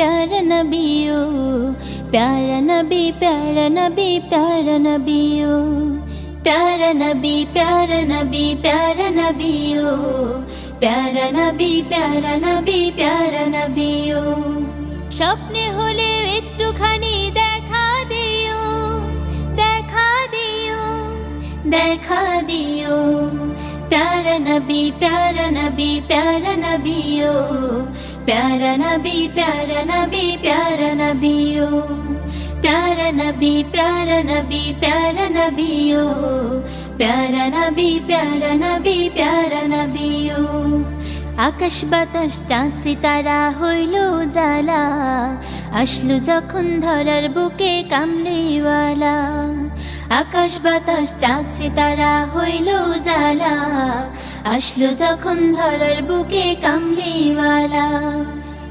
प्यारा नबी ओ प्यारा नबी प्यारा नबी प्यारा नबी ओ प्यारा नबी प्यारा नबी प्यारा नबी ओ प्यारा नबी प्यारा नबी प्यारा नबी ओ স্বপ্নে হলে একটুখানি দেখা দিও দেখা দিও দেখা দিও प्यारा नबी प्यारा नबी प्यारा नबी ओ प्यारा नबी प्यारा नबी प्यारा नबी ओ प्यारा नबी प्यारा नबी प्यारा नबी ओ प्यारा नबी प्यारा नबी प्यारा नबी ओ আকাশ বাতাস চাঁদ সিতারা হইল জ্বালা আসলো যখন ধরার বুকে কামলিওয়ালা আকাশ বাতাস চাঁদ সিতারা হইল জ্বালা আসলো যখন ধরার বুকে কামলিওয়ালা